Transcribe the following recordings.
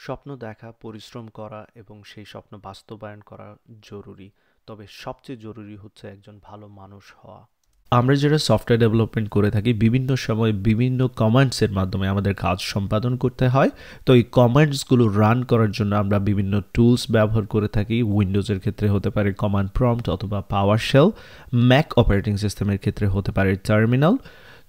স্বপ্ন দেখা, পরিশ্রম করা এবং সেই স্বপ্ন বাস্তবায়ন করা জরুরি। তবে সবচেয়ে জরুরি হচ্ছে একজন ভালো মানুষ হওয়া। আমরা যারা সফটওয়্যার ডেভেলপমেন্ট করে থাকি বিভিন্ন সময় বিভিন্ন কমান্ডসের মাধ্যমে আমাদের কাজ সম্পাদন করতে হয়। তো এই কমান্ডসগুলো রান করার জন্য আমরা বিভিন্ন টুলস ব্যবহার করে থাকি। উইন্ডোজের ক্ষেত্রে হতে পারে কমান্ড প্রম্পট অথবা পাওয়ার শেল, ম্যাক অপারেটিং সিস্টেমের ক্ষেত্রে হতে পারে টার্মিনাল।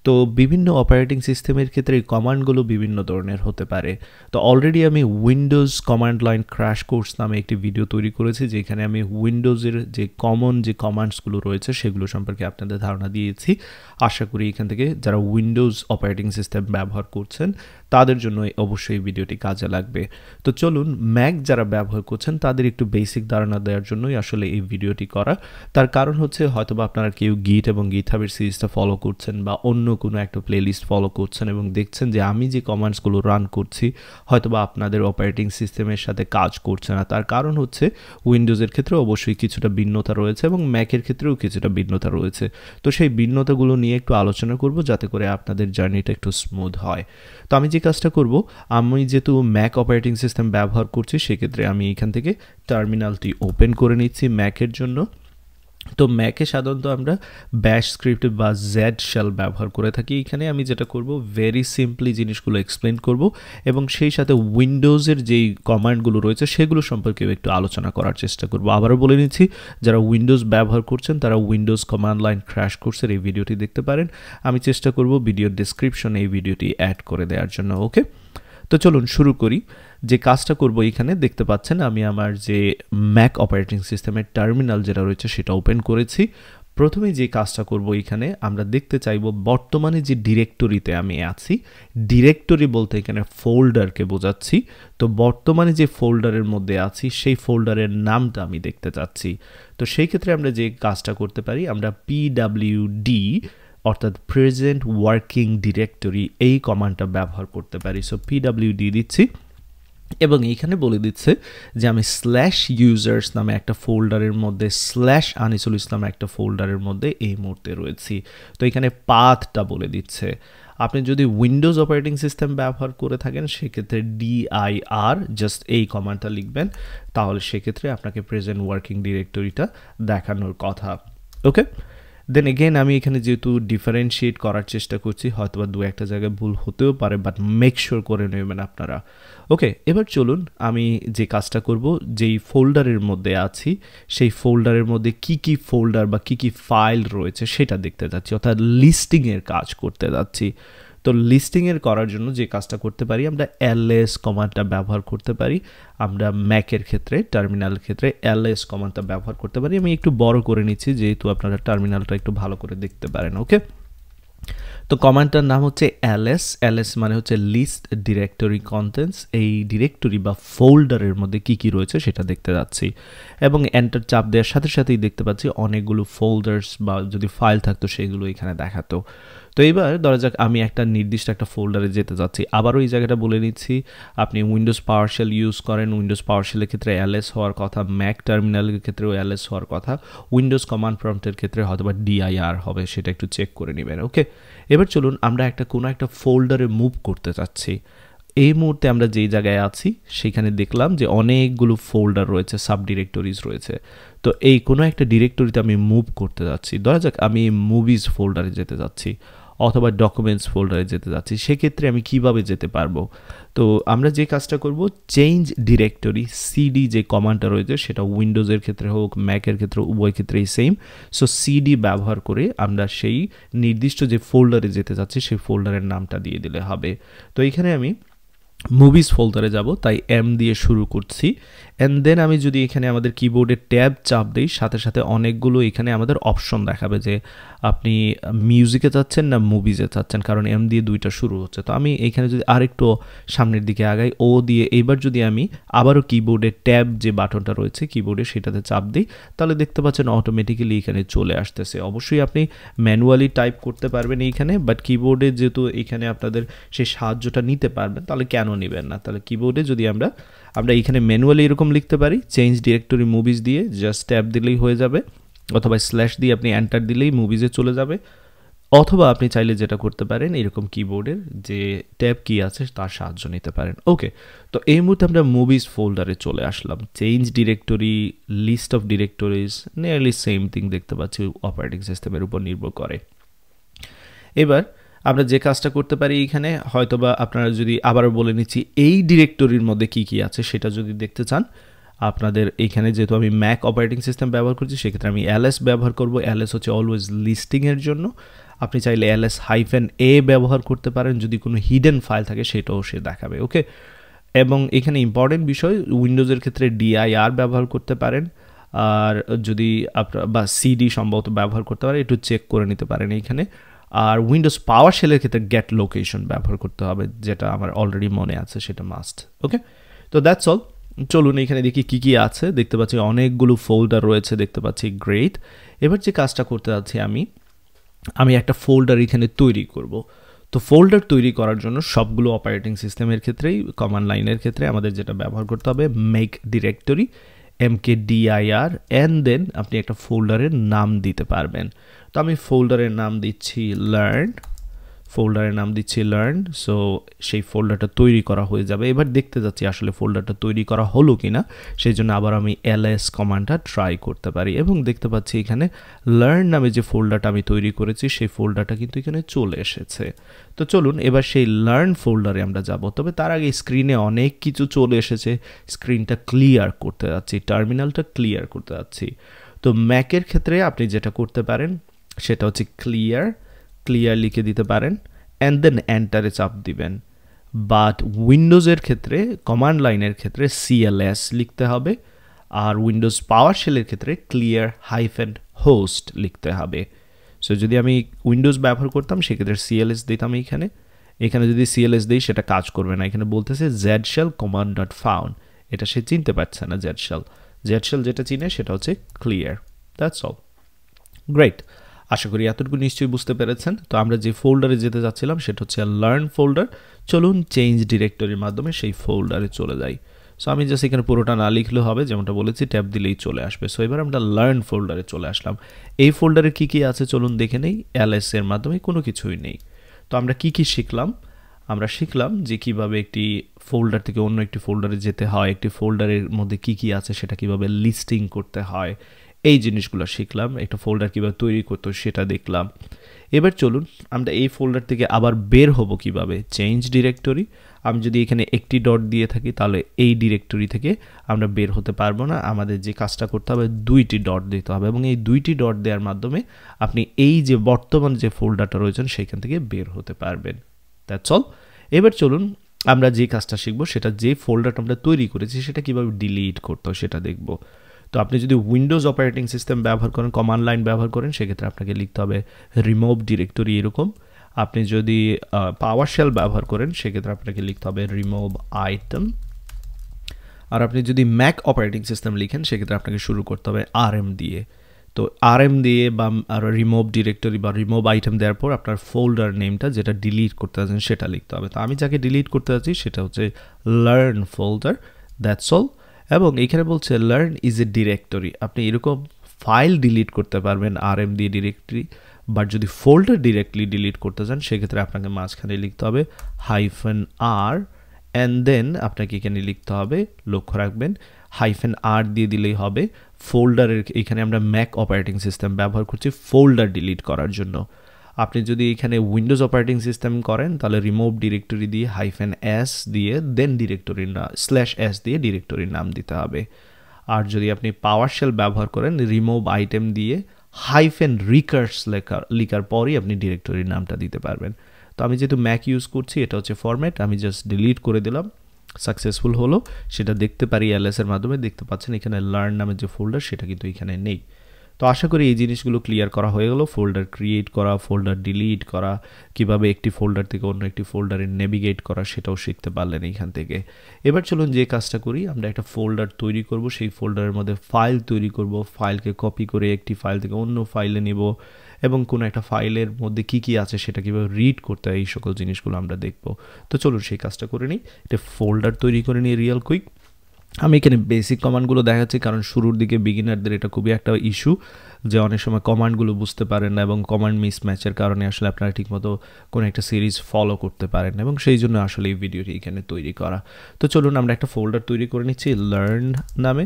তো বিভিন্ন অপারেটিং সিস্টেমের ক্ষেত্রে এই কমান্ডগুলো বিভিন্ন ধরনের হতে পারে। তো অলরেডি আমি Windows command line crash course নামে একটি ভিডিও তৈরি করেছি, যেখানে আমি উইন্ডোজের যে কমন যে কমান্ডসগুলো রয়েছে সেগুলো সম্পর্কে আপনাদের ধারণা দিয়েছি। আশা করি এখান থেকে যারা উইন্ডোজ অপারেটিং সিস্টেম ব্যবহার করছেন তাদের জন্য অবশ্যই ভিডিওটি কাজে লাগবে। তো চলুন, ম্যাক যারা ব্যবহার করছেন তাদের একটু বেসিক ধারণা দেওয়ার জন্যই আসলে এই ভিডিওটি করা। তার কারণ হচ্ছে হয়তোবা আপনারা কেউ গিট এবং গিটহাবের সিরিজটা ফলো করছেন বা অন্য কোনো একটা প্লেলিস্ট ফলো করছেন এবং দেখছেন যে আমি যে কমান্ডসগুলো রান করছি হয়তোবা আপনাদের অপারেটিং সিস্টেমের সাথে কাজ করছে না। তার কারণ হচ্ছে উইন্ডোজের ক্ষেত্রে অবশ্যই কিছুটা ভিন্নতা রয়েছে এবং ম্যাকের ক্ষেত্রেও কিছুটা ভিন্নতা রয়েছে। তো সেই ভিন্নতাগুলো নিয়ে একটু আলোচনা করব যাতে করে আপনাদের জার্নিটা একটু স্মুথ হয়। তো আমি যে কাজটা করব, আমি যেহেতু ম্যাক অপারেটিং সিস্টেম ব্যবহার করছি সেক্ষেত্রে আমি এখান থেকে টার্মিনালটি ওপেন করে নিচ্ছি ম্যাকের জন্য। তো ম্যাকে সাধারণত আমরা ব্যাশ স্ক্রিপ্ট বা জেড শেল ব্যবহার করে থাকি। এখানে আমি যেটা করব, ভেরি সিম্পলি জিনিসগুলো এক্সপ্লেন করব এবং সেই সাথে উইন্ডোজের যেই কমান্ডগুলো রয়েছে সেগুলো সম্পর্কেও একটু আলোচনা করার চেষ্টা করব। আবারও বলে নিচ্ছি, যারা উইন্ডোজ ব্যবহার করছেন তারা উইন্ডোজ কমান্ড লাইন ক্র্যাশ কোর্সের এই ভিডিওটি দেখতে পারেন। আমি চেষ্টা করব ভিডিওর ডেসক্রিপশনে এই ভিডিওটি অ্যাড করে দেওয়ার জন্য। ওকে, তো চলুন শুরু করি। যে কাজটা করব, এখানে দেখতে পাচ্ছেন আমি আমার যে ম্যাক অপারেটিং সিস্টেমের টার্মিনাল যেটা রয়েছে সেটা ওপেন করেছি। প্রথমে যে কাজটা করব, এখানে আমরা দেখতে চাইব বর্তমানে যে ডিরেক্টরিতে আমি আছি, ডিরেক্টরি বলতে এখানে ফোল্ডারকে বোঝাচ্ছি। তো বর্তমানে যে ফোল্ডারের মধ্যে আছি সেই ফোল্ডারের নামটা আমি দেখতে চাচ্ছি। তো সেই ক্ষেত্রে আমরা যে কাজটা করতে পারি, আমরা pwd অর্থাৎ প্রেজেন্ট ওয়ার্কিং ডিরেক্টরি এই কমান্ডটা ব্যবহার করতে পারি। সো pwd দিচ্ছি এবং এইখানে বলে দিচ্ছে যে আমি স্ল্যাশ ইউজার্স নামে একটা ফোল্ডারের মধ্যে, স্ল্যাশ আনিসুল ইসলাম একটা ফোল্ডারের মধ্যে এই মুহূর্তে রয়েছি। তো এখানে পাথটা বলে দিচ্ছে। আপনি যদি উইন্ডোজ অপারেটিং সিস্টেম ব্যবহার করে থাকেন সেক্ষেত্রে dir জাস্ট এই কমান্ডটা লিখবেন, তাহলে সেক্ষেত্রে আপনাকে প্রেজেন্ট ওয়ার্কিং ডিরেক্টরিটা দেখানোর কথা। ওকে, দেন এগেন আমি এখানে যেহেতু ডিফারেন্সিয়েট করার চেষ্টা করছি, হয়তো বা দু একটা জায়গায় ভুল হতেও পারে, বাট মেক শিওর করে নেবেন আপনারা। ওকে, এবার চলুন আমি যে কাজটা করব, যেই ফোল্ডারের মধ্যে আছি সেই ফোল্ডারের মধ্যে কি কি ফোল্ডার বা কি কি ফাইল রয়েছে সেটা দেখতে যাচ্ছি, অর্থাৎ লিস্টিংয়ের কাজ করতে যাচ্ছি। তো লিস্টিংয়ের করার জন্য যে কাজটা করতে পারি, আমরা ls কমান্ডটা ব্যবহার করতে পারি। আমরা ম্যাকের ক্ষেত্রে, টার্মিনালের ক্ষেত্রে ls কমান্ডটা ব্যবহার করতে পারি। আমি একটু বড় করে নিচ্ছি যেহেতু আপনারা টার্মিনালটা একটু ভালো করে দেখতে পারেন। ওকে, তো কমান্ডটার নাম হচ্ছে ls মানে হচ্ছে লিস্ট ডিরেক্টরি কন্টেন্টস। এই ডিরেক্টরি বা ফোল্ডারের মধ্যে কি কি রয়েছে সেটা দেখতে যাচ্ছি এবং এন্টার চাপ দেওয়ার সাথে সাথেই দেখতে পাচ্ছি অনেকগুলো ফোল্ডার্স বা যদি ফাইল থাকতো সেগুলো এখানে দেখাতো। তো এবার ধরা যাক আমি একটা নির্দিষ্ট একটা ফোল্ডারে যেতে যাচ্ছি। আবারও এই জায়গাটা বলে নিচ্ছি, আপনি উইন্ডোজ পাওয়ারশেল ইউজ করেন, উইন্ডোজ পাওয়ারশেলের ক্ষেত্রে ls হওয়ার কথা, ম্যাক টার্মিনালের ক্ষেত্রেও ls হওয়ার কথা, উইন্ডোজ কমান্ড প্রম্পটের ক্ষেত্রে হয়তো বা dir হবে, সেটা একটু চেক করে নেবেন। ওকে, এবার চলুন আমরা কোনো একটা ফোল্ডারে মুভ করতে চাচ্ছি। এই মুহূর্তে আমরা যেই জায়গায় আছি সেখানে দেখলাম যে অনেকগুলো ফোল্ডার রয়েছে, সাব ডিরেক্টরিজ রয়েছে। তো এই কোনো একটা ডিরেক্টরিতে আমি মুভ করতে যাচ্ছি। ধরা যাক আমি মুভিজ ফোল্ডারে যেতে যাচ্ছি অথবা ডকুমেন্টস ফোল্ডারে যেতে যাচ্ছি, সেক্ষেত্রে আমি কিভাবে যেতে পারবো? তো আমরা যে কাজটা করব, চেঞ্জ ডিরেক্টরি cd যে কমান্ডটা রয়েছে সেটা উইন্ডোজের ক্ষেত্রে হোক ম্যাকের ক্ষেত্রে উভয় ক্ষেত্রেই সেম। সো cd ব্যবহার করে আমরা সেই নির্দিষ্ট যে ফোল্ডারে যেতে যাচ্ছি সেই ফোল্ডারের নামটা দিয়ে দিলে হবে। তো এখানে আমি মুভিজ ফোল্ডারে যাব, তাই m দিয়ে শুরু করছি। অ্যান্ড দেন আমি যদি এখানে আমাদের কিবোর্ডে ট্যাব চাপ দিই, সাথে সাথে অনেকগুলো এখানে আমাদের অপশন দেখাবে যে আপনি মিউজিকে চাচ্ছেন না মুভিজে চাচ্ছেন, কারণ m দিয়ে দুইটা শুরু হচ্ছে। তো আমি এখানে যদি আরেকটু সামনের দিকে আগাই, ও দিয়ে এইবার যদি আমি আবারও কিবোর্ডে ট্যাব যে বাটনটা রয়েছে কিবোর্ডে সেটাতে চাপ দিই, তাহলে দেখতে পাচ্ছেন অটোমেটিক্যালি এখানে চলে আসতেছে। অবশ্যই আপনি ম্যানুয়ালি টাইপ করতে পারবেন এইখানে, বাট কিবোর্ডে যেহেতু এখানে আপনাদের সেই সাহায্যটা নিতে পারবেন, তাহলে কেন নেবেন না? তাহলে কিবোর্ডে যদি আমরা এখানে ম্যানুয়ালি এরকম লিখতে পারি, চেঞ্জ ডিরেক্টরি মুভিজ দিয়ে জাস্ট ট্যাব দিলেই হয়ে যাবে, অথবা স্ল্যাশ দিয়ে আপনি এন্টার দিলেই মুভিজে চলে যাবে, অথবা আপনি চাইলে যেটা করতে পারেন এরকম কিবোর্ডের যে ট্যাব কি আছে তার সাহায্য নিতে পারেন। ওকে, তো এই মুহূর্তে আমরা মুভিজ ফোল্ডারে চলে আসলাম। Change directory, list of directories, nearly same thing দেখতে পাচ্ছি, অপারেটিং সিস্টেমের উপর নির্ভর করে। এবার আমরা যে কাজটা করতে পারি এখানে, হয়তোবা আপনারা যদি আবারও বলে নিচ্ছি, এই ডিরেক্টরির মধ্যে কি কি আছে সেটা যদি দেখতে চান, আপনাদের এইখানে যেহেতু আমি ম্যাক অপারেটিং সিস্টেম ব্যবহার করছি সেক্ষেত্রে আমি ls ব্যবহার করব। ls হচ্ছে অলওয়েজ লিস্টিংয়ের জন্য। আপনি চাইলে ls-a ব্যবহার করতে পারেন, যদি কোনো হিডেন ফাইল থাকে সেটাও সে দেখাবে। ওকে, এবং এখানে ইম্পর্টেন্ট বিষয়, উইন্ডোজের ক্ষেত্রে dir ব্যবহার করতে পারেন, আর যদি আপনার বা cd সম্ভবত ব্যবহার করতে পারেন, একটু চেক করে নিতে পারেন এইখানে। আর উইন্ডোজ পাওয়ার শেলের ক্ষেত্রে গেট লোকেশন ব্যবহার করতে হবে, যেটা আমার অলরেডি মনে আছে, সেটা মাস্ট। ওকে, তো দ্যাটস অল। চলুন এখানে দেখি কি কি আছে। দেখতে পাচ্ছি অনেকগুলো ফোল্ডার রয়েছে, দেখতে পাচ্ছি, গ্রেট। এবার যে কাজটা করতে যাচ্ছি আমি একটা ফোল্ডার এখানে তৈরি করব। তো ফোল্ডার তৈরি করার জন্য সবগুলো অপারেটিং সিস্টেমের ক্ষেত্রেই, কমান্ড লাইনের ক্ষেত্রে আমাদের যেটা ব্যবহার করতে হবে, make directory, mkdir, and then আপনি একটা ফোল্ডারের নাম দিতে পারবেন। তো আমি ফোল্ডারের নাম দিচ্ছি লার্ন, সো সেই ফোল্ডারটা তৈরি করা হয়ে যাবে। এবার দেখতে যাচ্ছি আসলে ফোল্ডারটা তৈরি করা হলো কিনা, সেই জন্য আবার আমি ls কমান্ডটা ট্রাই করতে পারি, এবং দেখতে পাচ্ছি এখানে লার্ন নামে যে ফোল্ডারটা আমি তৈরি করেছি সেই ফোল্ডারটা কিন্তু এখানে চলে এসেছে। তো চলুন এবার সেই লার্ন ফোল্ডারে আমরা যাব। তবে তার আগে স্ক্রিনে অনেক কিছু চলে এসেছে, স্ক্রিনটা ক্লিয়ার করতে যাচ্ছি, টার্মিনালটা ক্লিয়ার করতে যাচ্ছি। তো ম্যাকের ক্ষেত্রে আপনি যেটা করতে পারেন সেটা হচ্ছে ক্লিয়ার লিখে দিতে পারেন, অ্যান্ড দেন এন্টারে চাপ দিবেন। বাট উইন্ডোজের ক্ষেত্রে, কমান্ড লাইনের ক্ষেত্রে cls লিখতে হবে, আর উইন্ডোজ পাওয়ার শেলের ক্ষেত্রে clear-host লিখতে হবে। সো যদি আমি উইন্ডোজ ব্যবহার করতাম সেক্ষেত্রে cls দিতাম এখানে যদি cls দিই সেটা কাজ করবে না। এখানে বলতেছে zshell command.found, এটা সে চিনতে পারছে না। zshell যেটা চিনে সেটা হচ্ছে ক্লিয়ার। That's all. গ্রেট, আশা করি এতটুকু নিশ্চয়ই বুঝতে পেরেছেন। তো আমরা যে ফোল্ডারে যেতে যাচ্ছিলাম সেটা হচ্ছে লার্ন ফোল্ডার। চলুন চেঞ্জ ডিরেক্টরির মাধ্যমে সেই ফোল্ডারে চলে যাই। সো আমি জাস্ট এখানে পুরোটা না লিখলেও হবে, যেমনটা বলেছি ট্যাব দিলেই চলে আসবে। সো এবার আমরা লার্ন ফোল্ডারে চলে আসলাম। এই ফোল্ডারে কি কি আছে চলুন দেখে নেই। ls এর মাধ্যমে কোনো কিছুই নেই। তো আমরা কি কি শিখলাম? আমরা শিখলাম যে কিভাবে একটি ফোল্ডার থেকে অন্য একটি ফোল্ডারে যেতে হয়, একটি ফোল্ডারের মধ্যে কি কি আছে সেটা কিভাবে লিস্টিং করতে হয়, এই জিনিসগুলো শিখলাম। একটা ফোল্ডার কীভাবে তৈরি করতো সেটা দেখলাম। এবার চলুন আমরা এই ফোল্ডার থেকে আবার বের হব কিভাবে। চেঞ্জ ডিরেক্টরি, আমি যদি এখানে একটি ডট দিয়ে থাকি তাহলে এই ডিরেক্টরি থেকে আমরা বের হতে পারবো না। আমাদের যে কাজটা করতে হবে, দুইটি ডট দিতে হবে, এবং এই দুইটি ডট দেওয়ার মাধ্যমে আপনি এই যে বর্তমান যে ফোল্ডারটা রয়েছেন সেখান থেকে বের হতে পারবেন। That's all. এবার চলুন আমরা যে কাজটা শিখবো সেটা, যে ফোল্ডারটা আমরা তৈরি করেছি সেটা কিভাবে ডিলিট করতে হয় সেটা দেখব। তো আপনি যদি উইন্ডোজ অপারেটিং সিস্টেম ব্যবহার করেন, কমান্ড লাইন ব্যবহার করেন, সেক্ষেত্রে আপনাকে লিখতে হবে রিমুভ ডিরেক্টরি এরকম। আপনি যদি পাওয়ার শেল ব্যবহার করেন সেক্ষেত্রে আপনাকে লিখতে হবে রিমুভ আইটেম। আর আপনি যদি ম্যাক অপারেটিং সিস্টেম লিখেন সেক্ষেত্রে আপনাকে শুরু করতে হবে rm দিয়ে। তো rm দিয়ে বা রিমুভ ডিরেক্টরি বা রিমুভ আইটেম দেওয়ার পর আপনার ফোল্ডার নেমটা যেটা ডিলিট করতে যাচ্ছেন সেটা লিখতে হবে। তো আমি যাকে ডিলিট করতে যাচ্ছি সেটা হচ্ছে লার্ন ফোল্ডার। That's all. এবং এখানে বলছে লার্ন ইজ এ ডিরেক্টরি। আপনি এরকম ফাইল ডিলিট করতে পারবেন rm দিয়ে ডিরেক্টরি, বাট যদি ফোল্ডার ডিরেক্টলি ডিলিট করতে চান সেক্ষেত্রে আপনাকে মাঝখানে লিখতে হবে -r, অ্যান্ড দেন আপনাকে এখানে লিখতে হবে, লক্ষ্য রাখবেন -r দিয়ে দিলেই হবে। ফোল্ডারের এখানে আমরা ম্যাক অপারেটিং সিস্টেম ব্যবহার করছি ফোল্ডার ডিলিট করার জন্য। আপনি যদি এখানে উইন্ডোজ অপারেটিং সিস্টেম করেন তাহলে রিমুভ ডিরেক্টরি দিয়ে -s দিয়ে দেন ডিরেক্টরির নাম /s দিয়ে ডিরেক্টরির নাম দিতে হবে। আর যদি আপনি পাওয়ার শেল ব্যবহার করেন রিমুভ আইটেম দিয়ে -recurse লেখার পরই আপনি ডিরেক্টরির নামটা দিতে পারবেন। তো আমি যেহেতু ম্যাক ইউজ করছি এটা হচ্ছে ফরম্যাট, আমি জাস্ট ডিলিট করে দিলাম, সাকসেসফুল হলো সেটা দেখতে পারি ls এর মাধ্যমে। দেখতে পাচ্ছেন এখানে লার্ন নামের যে ফোল্ডার সেটা কিন্তু এখানে নেই। তো আশা করি এই জিনিসগুলো ক্লিয়ার করা হয়ে গেল। ফোল্ডার ক্রিয়েট করা, ফোল্ডার ডিলিট করা, কিভাবে একটি ফোল্ডার থেকে অন্য একটি ফোল্ডারে নেভিগেট করা সেটাও শিখতে পারলেন এইখান থেকে। এবার চলুন যে কাজটা করি, আমরা একটা ফোল্ডার তৈরি করব, সেই ফোল্ডারের মধ্যে ফাইল তৈরি করব, ফাইলকে কপি করে একটি ফাইল থেকে অন্য ফাইলে নেব, এবং কোনো একটা ফাইলের মধ্যে কি কি আছে সেটা কীভাবে রিড করতে হয় এই সকল জিনিসগুলো আমরা দেখব। তো চলুন সেই কাজটা করে নিই। একটা ফোল্ডার তৈরি করে নিই রিয়েল কুইক। আমি এখানে বেসিক কমান্ডগুলো দেখাচ্ছি কারণ শুরুর দিকে বিগিনারদের এটা খুবই একটা ইস্যু যে অনেক সময় কমান্ডগুলো বুঝতে পারেন না এবং কমান্ড মিসম্যাচের কারণে আসলে আপনারা ঠিকমতো কোনো একটা সিরিজ ফলো করতে পারেন না এবং সেই জন্য আসলে এই ভিডিওটি এখানে তৈরি করা। তো চলুন আমরা একটা ফোল্ডার তৈরি করে নিচ্ছি লার্ন নামে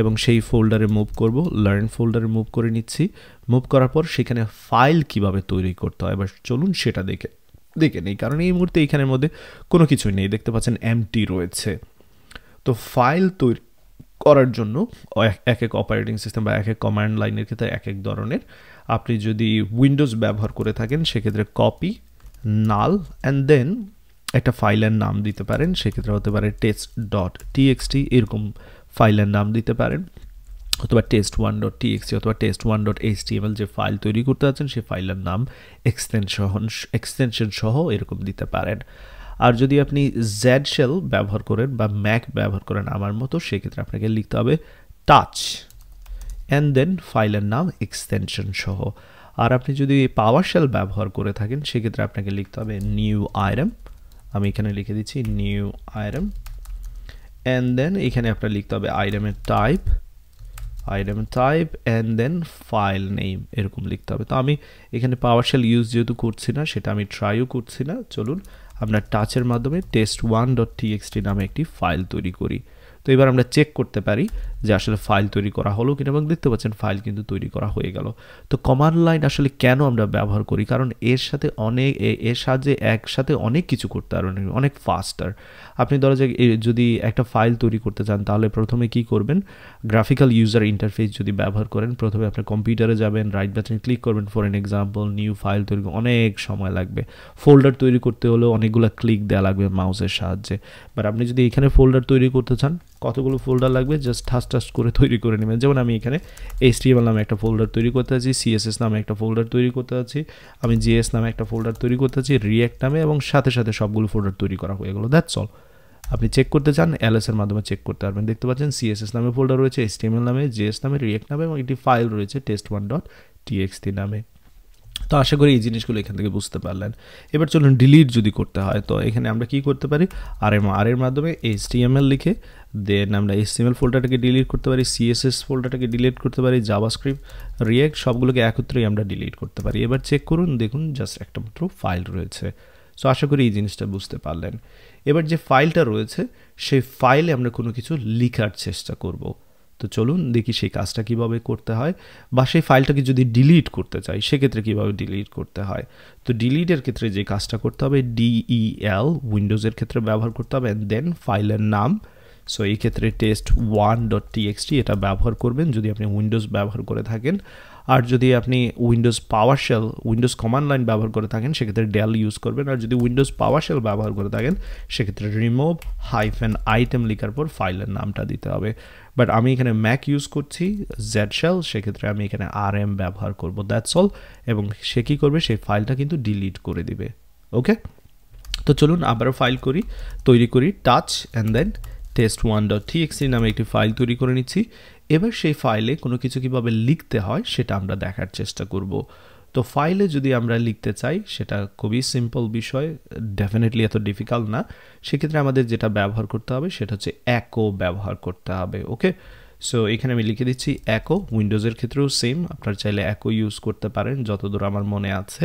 এবং সেই ফোল্ডারে মুভ করব, লার্ন ফোল্ডারে মুভ করে নিচ্ছি। মুভ করার পর সেখানে ফাইল কিভাবে তৈরি করতে হয় এবার চলুন সেটা দেখে নেই, কারণ এই মুহূর্তে এইখানের মধ্যে কোনো কিছুই নেই, দেখতে পাচ্ছেন এমটি রয়েছে। তো ফাইল তৈরি করার জন্য এক এক অপারেটিং সিস্টেম বা এক এক কমান্ড লাইনের ক্ষেত্রে এক এক ধরনের। আপনি যদি উইন্ডোজ ব্যবহার করে থাকেন সেক্ষেত্রে কপি নাল অ্যান্ড দেন একটা ফাইলের নাম দিতে পারেন, সেক্ষেত্রে হতে পারে test.txt এরকম ফাইলের নাম দিতে পারেন, অথবা test1.txt অথবা test1.html যে ফাইল তৈরি করতে যাচ্ছেন সেই ফাইলের নাম এক্সটেনশন সহ এরকম দিতে পারেন। আর যদি আপনি জেড শেল ব্যবহার করেন বা ম্যাক ব্যবহার করেন আমার মতো, সেক্ষেত্রে আপনাকে লিখতে হবে টাচ অ্যান্ড দেন ফাইলের নাম এক্সটেনশন সহ। আর আপনি যদি পাওয়ার শেল ব্যবহার করে থাকেন সেক্ষেত্রে আপনাকে লিখতে হবে নিউ আইটেম, আমি এখানে লিখে দিচ্ছি নিউ আইটেম অ্যান্ড দেন এখানে আপনার লিখতে হবে আইটেমের type and then file name এরকম লিখতে হবে। তো আমি এখানে পাওয়ার শেল ইউজ যেহেতু করছি না সেটা আমি ট্রাইও করছি না, চলুন আমরা টাচের মাধ্যমে test1.txt নামে একটি ফাইল তৈরি করি। তো এবার আমরা চেক করতে পারি যে আসলে ফাইল তৈরি করা হলো কিনা এবং দেখতে পাচ্ছেন ফাইল কিন্তু তৈরি করা হয়ে গেল। তো কমান্ড লাইন আসলে কেন আমরা ব্যবহার করি, কারণ এর সাহায্যে একসাথে অনেক কিছু করতে পারবেন, অনেক ফাস্টার। আপনি ধরা যাক যদি একটা ফাইল তৈরি করতে চান তাহলে প্রথমে কি করবেন, গ্রাফিক্যাল ইউজার ইন্টারফেস যদি ব্যবহার করেন প্রথমে আপনার কম্পিউটারে যাবেন, রাইট বাটনে ক্লিক করবেন, for an example new file তৈরি অনেক সময় লাগবে, ফোল্ডার তৈরি করতে হলেও অনেকগুলো ক্লিক দেওয়া লাগবে মাউসের সাহায্যে। বাট আপনি যদি এখানে ফোল্ডার তৈরি করতে চান কতগুলো ফোল্ডার লাগবে, জাস্ট ঠাস করে তৈরি করে নেবেন। যেমন আমি এখানে HTML নামে একটা ফোল্ডার তৈরি করতে আছি, CSS নামে একটা ফোল্ডার তৈরি করতে আছি, আমি JS নামে একটা ফোল্ডার তৈরি করতে আছি, রিঅ্যাক্ট নামে, এবং সাথে সাথে সবগুলো ফোল্ডার তৈরি করা হয়ে গেল, দ্যাটস অল। আপনি চেক করতে চান ls এর মাধ্যমে চেক করতে পারবেন, দেখতে পাচ্ছেন CSS নামে ফোল্ডার রয়েছে, HTML নামে, JS নামে, রিঅ্যাক্ট নামে এবং একটি ফাইল রয়েছে test1.txt নামে। তো আশা করি এই জিনিসগুলো এখান থেকে বুঝতে পারলেন। এবার চলুন ডিলিট যদি করতে হয় তো এখানে আমরা কি করতে পারি, আর এর মাধ্যমে HTML লিখে দেন আমরা HTML ফোল্ডারটাকে ডিলিট করতে পারি, CSS ফোল্ডারটাকে ডিলিট করতে পারি, জাভাস্ক্রিপ্ট, রিঅ্যাক্ট সবগুলোকে একত্রেই আমরা ডিলিট করতে পারি। এবার চেক করুন, দেখুন জাস্ট একটা মাত্র ফাইল রয়েছে। সো আশা করি এই জিনিসটা বুঝতে পারলেন। এবার যে ফাইলটা রয়েছে সেই ফাইলে আমরা কোনো কিছু লেখার চেষ্টা করব। তো চলুন দেখি সেই কাজটা কিভাবে করতে হয়, বা সেই ফাইলটাকে যদি ডিলিট করতে চাই সেক্ষেত্রে কিভাবে ডিলিট করতে হয়। তো ডিলিটের ক্ষেত্রে যে কাজটা করতে হবে del উইন্ডোজের ক্ষেত্রে ব্যবহার করতে হবে, দেন ফাইলের নাম। সো এই ক্ষেত্রে test1.txt এটা ব্যবহার করবেন যদি আপনি উইন্ডোজ ব্যবহার করে থাকেন। আর যদি আপনি Windows PowerShell Windows command line ব্যবহার করে থাকেন সেক্ষেত্রে ডেল ইউজ করবেন। আর যদি উইন্ডোজ পাওয়ারশেল ব্যবহার করে থাকেন সেক্ষেত্রে রিমুভ -item লেখার পর ফাইলের নামটা দিতে হবে। বাট আমি এখানে ম্যাক ইউজ করছি জেড শেল, সেক্ষেত্রে আমি এখানে rm ব্যবহার করব, দ্যাটস অল। এবং সে কী করবে, সেই ফাইলটা কিন্তু ডিলিট করে দিবে। ওকে, তো চলুন আবারও ফাইল তৈরি করি টাচ অ্যান্ড দেন test1.txt নামে একটি ফাইল তৈরি করে নিচ্ছি। এবার সেই ফাইলে কোনো কিছু কীভাবে লিখতে হয় সেটা আমরা দেখার চেষ্টা করব। তো ফাইলে যদি আমরা লিখতে চাই সেটা খুবই সিম্পল বিষয়, ডেফিনেটলি এত ডিফিকাল্ট না। সেক্ষেত্রে আমাদের যেটা ব্যবহার করতে হবে সেটা হচ্ছে echo ব্যবহার করতে হবে। ওকে, সো এখানে আমি লিখে দিচ্ছি echo, উইন্ডোজের ক্ষেত্রেও সেম, আপনারা চাইলে echo ইউজ করতে পারেন যতদূর আমার মনে আছে।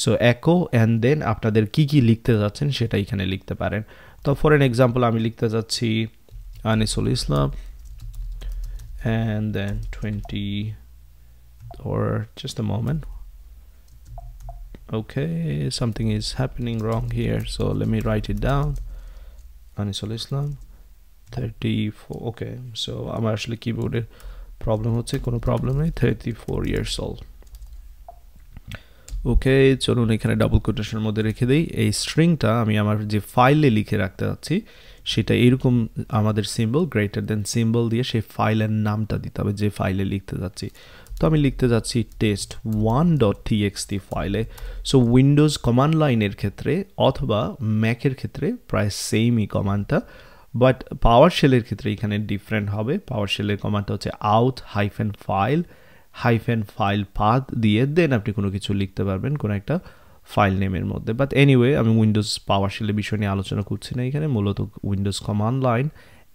সো echo অ্যান্ড দেন আপনাদের কি লিখতে যাচ্ছেন সেটা এখানে লিখতে পারেন। তো ফর এন এক্সাম্পল আমি লিখতে যাচ্ছি আনিসুল ইসলাম and then 20 or just a moment. Okay, something is happening wrong here, so let me write it down. Anisul Islam 34. Okay, so আমার আসলে কিবোর্ডের প্রবলেম হচ্ছে, কোনো প্রবলেম নেই, 34 years old. ওকে, চলুন এখানে ডাবল কোটেশনের মধ্যে রেখে দিই। এই স্ট্রিংটা আমি আমার যে ফাইলে লিখে রাখতে যাচ্ছি সেটা এরকম আমাদের সিম্বল গ্রেটার দেন সিম্বল দিয়ে সেই ফাইলের নামটা দিতে হবে যে ফাইলে লিখতে যাচ্ছি। তো আমি লিখতে যাচ্ছি test1.txt ফাইলে। সো উইন্ডোজ কমান্ড লাইনের ক্ষেত্রে অথবা ম্যাকের ক্ষেত্রে প্রায় সেমই কমান্ডটা, বাট পাওয়ার শেলের ক্ষেত্রে এখানে ডিফারেন্ট হবে। পাওয়ার শেলের কমান্ডটা হচ্ছে out-file পাথ দিয়ে দেন আপনি কোনো কিছু লিখতে পারবেন কোনো একটা ফাইল নেমের মধ্যে। বাট এনিওয়ে আমি উইন্ডোজ পাওয়ার শেলের বিষয় নিয়ে আলোচনা করছি না এখানে, মূলত উইন্ডোজ কমান্ড লাইন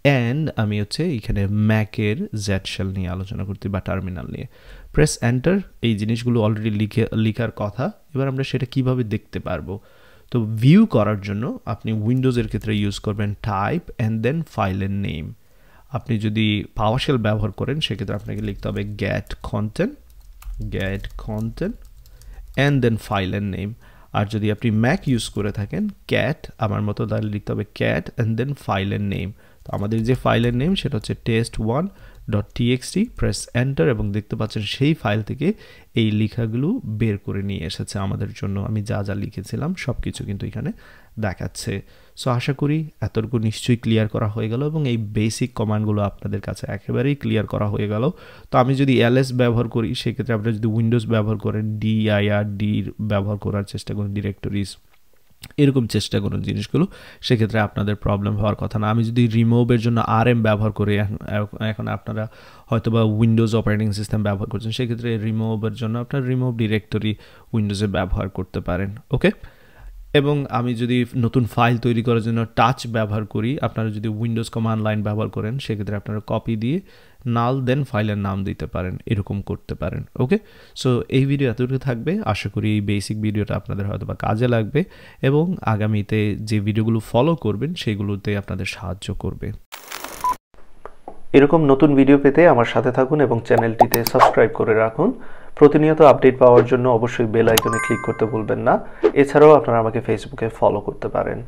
অ্যান্ড আমি হচ্ছে এখানে ম্যাকের জেড শেল নিয়ে আলোচনা করতে বা টার্মিনাল নিয়ে। প্রেস এন্টার, এই জিনিসগুলো অলরেডি লিখার কথা। এবার আমরা সেটা কিভাবে দেখতে পারবো? তো ভিউ করার জন্য আপনি উইন্ডোজের ক্ষেত্রে ইউজ করবেন টাইপ অ্যান্ড দেন ফাইলের নেম। আপনি যদি পাওয়ারশেল ব্যবহার করেন সেক্ষেত্রে আপনাকে লিখতে হবে গেট কন্টেন্ট অ্যান্ড দেন ফাইলের নেম। আর যদি আপনি ম্যাক ইউজ করে থাকেন ক্যাট আমার মতো, তাহলে লিখতে হবে ক্যাট অ্যান্ড দেন ফাইলের নেম। তো আমাদের যে ফাইলের নেম সেটা হচ্ছে test1.txt। প্রেস এন্টার এবং দেখতে পাচ্ছেন সেই ফাইল থেকে এই লেখাগুলো বের করে নিয়ে এসেছে আমাদের জন্য। আমি যা যা লিখেছিলাম সব কিছু কিন্তু এখানে দেখাচ্ছে। সো আশা করি এতটুকু নিশ্চয়ই ক্লিয়ার করা হয়ে গেল এবং এই বেসিক কমান্ডগুলো আপনাদের কাছে একেবারেই ক্লিয়ার করা হয়ে গেল। তো আমি যদি ls ব্যবহার করি সেক্ষেত্রে আপনারা যদি উইন্ডোজ ব্যবহার করেন dir ব্যবহার করার চেষ্টা করুন, ডিরেক্টরিজ এরকম চেষ্টা করুন জিনিসগুলো, সেক্ষেত্রে আপনাদের প্রবলেম হওয়ার কথা না। আমি যদি রিমুভের জন্য rm ব্যবহার করি, এখন আপনারা হয়তো বা উইন্ডোজ অপারেটিং সিস্টেম ব্যবহার করছেন, সেক্ষেত্রে রিমুভের জন্য আপনার রিমুভ ডিরেক্টরি উইন্ডোজে ব্যবহার করতে পারেন। ওকে, এবং আমি যদি নতুন ফাইল তৈরি করার জন্য টাচ ব্যবহার করি, আপনারা যদি উইন্ডোজ কমান্ড লাইন ব্যবহার করেন সেক্ষেত্রে আপনারা কপি দিয়ে নাল দেন ফাইলের নাম দিতে পারেন, এরকম করতে পারেন। ওকে, সো এই ভিডিও এতটুকু থাকবে। আশা করি এই বেসিক ভিডিওটা আপনাদের হয়তো বা কাজে লাগবে এবং আগামীতে যে ভিডিওগুলো ফলো করবেন সেগুলোতে আপনাদের সাহায্য করবে। এরকম নতুন ভিডিও পেতে আমার সাথে থাকুন এবং চ্যানেলটিতে সাবস্ক্রাইব করে রাখুন। প্রতিনিয়ত আপডেট পাওয়ার জন্য অবশ্যই বেল আইকনে ক্লিক করতে ভুলবেন না। এছাড়াও আপনারা আমাকে ফেসবুকে ফলো করতে পারেন।